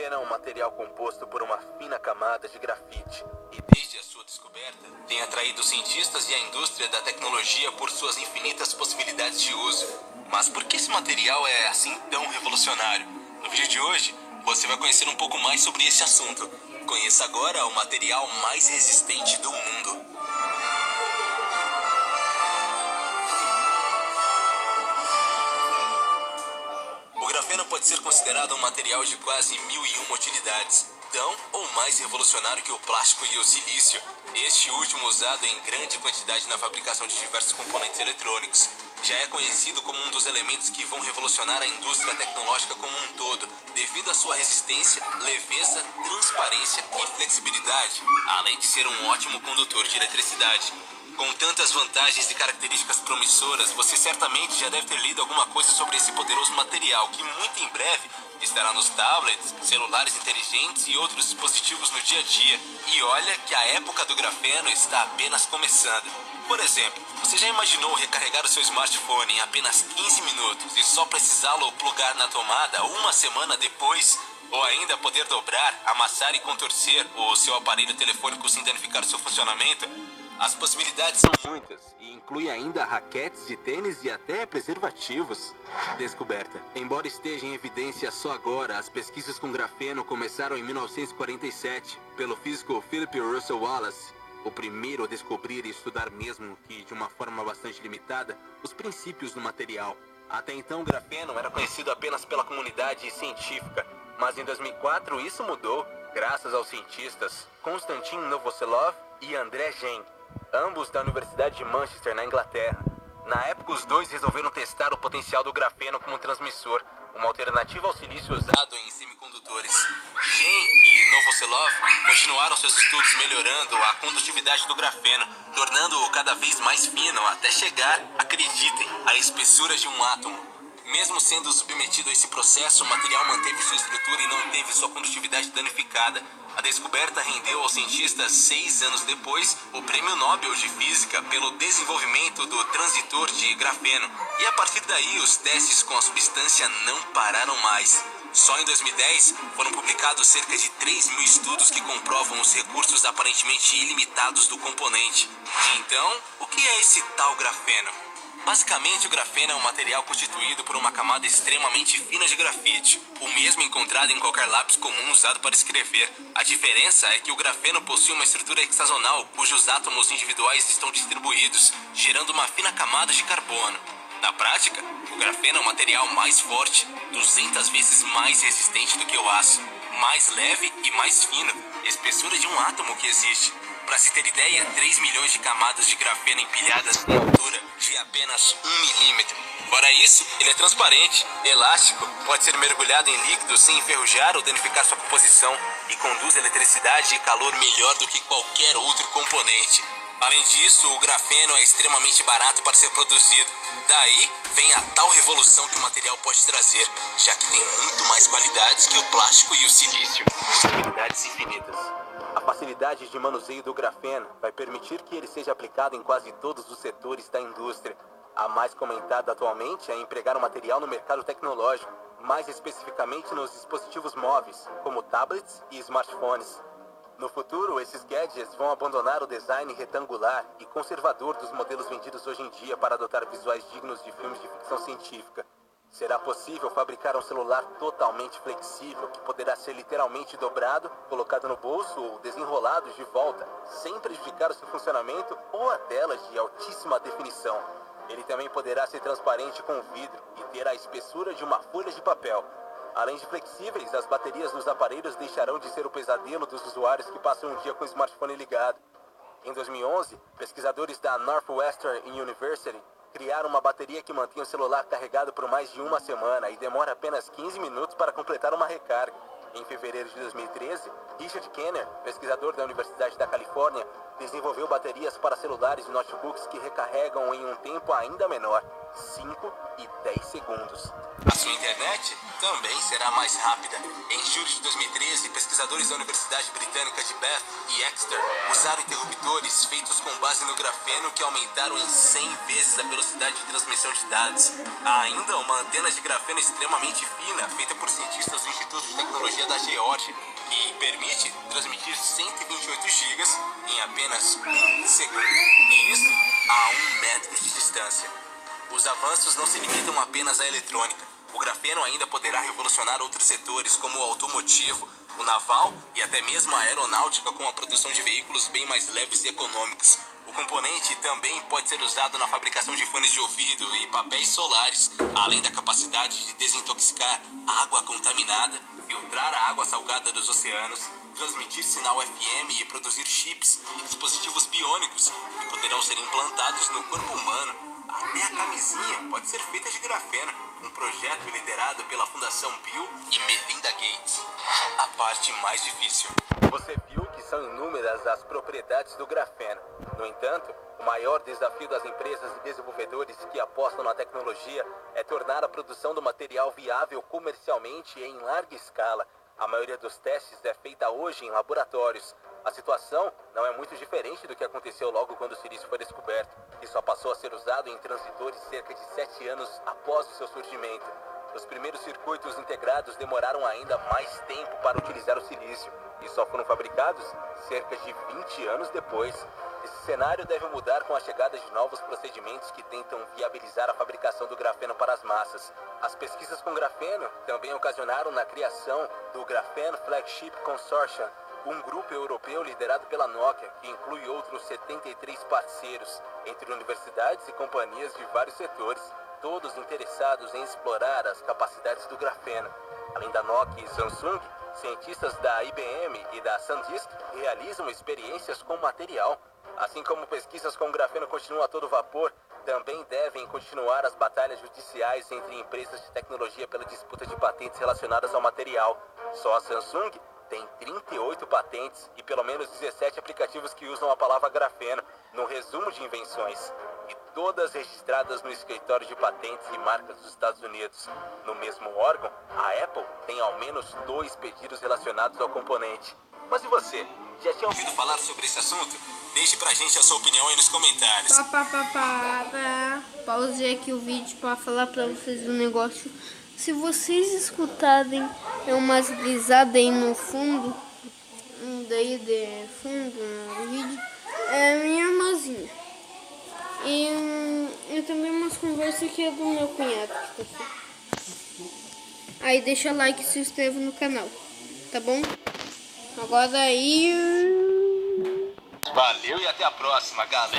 grafeno é um material composto por uma fina camada de grafite. E desde a sua descoberta, tem atraído cientistas e a indústria da tecnologia por suas infinitas possibilidades de uso. Mas por que esse material é assim tão revolucionário? No vídeo de hoje, você vai conhecer um pouco mais sobre esse assunto. Conheça agora o material mais resistente do mundo. O grafeno pode ser considerado um material de quase 1001 utilidades, tão ou mais revolucionário que o plástico e o silício, este último usado em grande quantidade na fabricação de diversos componentes eletrônicos. Já é conhecido como um dos elementos que vão revolucionar a indústria tecnológica como um todo, devido à sua resistência, leveza, transparência e flexibilidade, além de ser um ótimo condutor de eletricidade. Com tantas vantagens e características promissoras, você certamente já deve ter lido alguma coisa sobre esse poderoso material, que muito em breve estará nos tablets, celulares inteligentes e outros dispositivos no dia a dia. E olha que a época do grafeno está apenas começando. Por exemplo, você já imaginou recarregar o seu smartphone em apenas 15 minutos e só precisá-lo plugar na tomada uma semana depois? Ou ainda poder dobrar, amassar e contorcer o seu aparelho telefônico sem danificar o seu funcionamento? As possibilidades são muitas e inclui ainda raquetes de tênis e até preservativos. Descoberta. Embora esteja em evidência só agora, as pesquisas com grafeno começaram em 1947 pelo físico Philip Russel Wallace, o primeiro a descobrir e estudar, mesmo que de uma forma bastante limitada, os princípios do material. Até então, o grafeno era conhecido apenas pela comunidade científica, mas em 2004 isso mudou, graças aos cientistas Konstantin Novoselov e André Gen, ambos da Universidade de Manchester, na Inglaterra. Na época, os dois resolveram testar o potencial do grafeno como transmissor, uma alternativa ao silício usado em semicondutores. Gen e Novoselov continuaram seus estudos melhorando a condutividade do grafeno, tornando-o cada vez mais fino até chegar, acreditem, à espessura de um átomo. Mesmo sendo submetido a esse processo, o material manteve sua estrutura e não teve sua condutividade danificada. A descoberta rendeu aos cientistas, 6 anos depois, o Prêmio Nobel de Física pelo desenvolvimento do transitor de grafeno. E a partir daí, os testes com a substância não pararam mais. Só em 2010, foram publicados cerca de 3.000 estudos que comprovam os recursos aparentemente ilimitados do componente. Então, o que é esse tal grafeno? Basicamente, o grafeno é um material constituído por uma camada extremamente fina de grafite, o mesmo encontrado em qualquer lápis comum usado para escrever. A diferença é que o grafeno possui uma estrutura hexagonal, cujos átomos individuais estão distribuídos, gerando uma fina camada de carbono. Na prática, o grafeno é um material mais forte, 200 vezes mais resistente do que o aço, mais leve e mais fino, espessura de um átomo que existe. Para se ter ideia, 3 milhões de camadas de grafeno empilhadas em altura de apenas 1 milímetro. Fora isso, ele é transparente, elástico, pode ser mergulhado em líquido sem enferrujar ou danificar sua composição e conduz eletricidade e calor melhor do que qualquer outro componente. Além disso, o grafeno é extremamente barato para ser produzido. Daí vem a tal revolução que o material pode trazer, já que tem muito mais qualidades que o plástico e o silício. Possibilidades infinitas. A facilidade de manuseio do grafeno vai permitir que ele seja aplicado em quase todos os setores da indústria. A mais comentada atualmente é empregar o material no mercado tecnológico, mais especificamente nos dispositivos móveis, como tablets e smartphones. No futuro, esses gadgets vão abandonar o design retangular e conservador dos modelos vendidos hoje em dia para adotar visuais dignos de filmes de ficção científica. Será possível fabricar um celular totalmente flexível que poderá ser literalmente dobrado, colocado no bolso ou desenrolado de volta, sem prejudicar o seu funcionamento ou a telas de altíssima definição. Ele também poderá ser transparente com vidro e ter a espessura de uma folha de papel. Além de flexíveis, as baterias dos aparelhos deixarão de ser o pesadelo dos usuários que passam um dia com o smartphone ligado. Em 2011, pesquisadores da Northwestern University criaram uma bateria que mantém o celular carregado por mais de uma semana e demora apenas 15 minutos para completar uma recarga. Em fevereiro de 2013, Richard Kenner, pesquisador da Universidade da Califórnia, desenvolveu baterias para celulares e notebooks que recarregam em um tempo ainda menor, 5 e 10 segundos. A sua internet também será mais rápida. Em julho de 2013, pesquisadores da Universidade Britânica de Bath e Exeter usaram interruptores feitos com base no grafeno que aumentaram em 100 vezes a velocidade de transmissão de dados. Há ainda uma antena de grafeno extremamente fina, feita por cientistas do Instituto de Tecnologia da Geórgia e permite transmitir 128 GB em apenas um segundo. E isso a 1 metro de distância. Os avanços não se limitam apenas à eletrônica. O grafeno ainda poderá revolucionar outros setores, como o automotivo, o naval e até mesmo a aeronáutica, com a produção de veículos bem mais leves e econômicos. O componente também pode ser usado na fabricação de fones de ouvido e papéis solares, além da capacidade de desintoxicar água contaminada, filtrar a água salgada dos oceanos, transmitir sinal FM e produzir chips e dispositivos biônicos que poderão ser implantados no corpo humano. Até a camisinha pode ser feita de grafeno, um projeto liderado pela Fundação Bill e Melinda Gates. A parte mais difícil. Você viu que são inúmeras as propriedades do grafeno. No entanto, o maior desafio das empresas e desenvolvedores que apostam na tecnologia é tornar a produção do material viável comercialmente e em larga escala. A maioria dos testes é feita hoje em laboratórios. A situação não é muito diferente do que aconteceu logo quando o silício foi descoberto, e só passou a ser usado em transitores cerca de 7 anos após o seu surgimento. Os primeiros circuitos integrados demoraram ainda mais tempo para utilizar o silício, e só foram fabricados cerca de 20 anos depois. Esse cenário deve mudar com a chegada de novos procedimentos que tentam viabilizar a fabricação do grafeno para as massas. As pesquisas com grafeno também ocasionaram na criação do Graphene Flagship Consortium, um grupo europeu liderado pela Nokia, que inclui outros 73 parceiros, entre universidades e companhias de vários setores, todos interessados em explorar as capacidades do grafeno. Além da Nokia e Samsung, cientistas da IBM e da SanDisk realizam experiências com o material. Assim como pesquisas com grafeno continuam a todo vapor, também devem continuar as batalhas judiciais entre empresas de tecnologia pela disputa de patentes relacionadas ao material. Só a Samsung tem 38 patentes e pelo menos 17 aplicativos que usam a palavra grafeno no resumo de invenções, e todas registradas no escritório de patentes e marcas dos Estados Unidos. No mesmo órgão, a Apple tem ao menos 2 pedidos relacionados ao componente. Mas e você? Já tinha ouvido falar sobre esse assunto? Deixe pra gente a sua opinião aí nos comentários. Pausei aqui o vídeo para falar pra vocês um negócio. Se vocês escutarem umas grisadas aí no fundo, daí de fundo no vídeo, é minha irmãzinha. E também umas conversas que é do meu cunhado que tá aqui. Aí deixa like e se inscreva no canal, tá bom? Agora aí... Valeu e até a próxima, galera.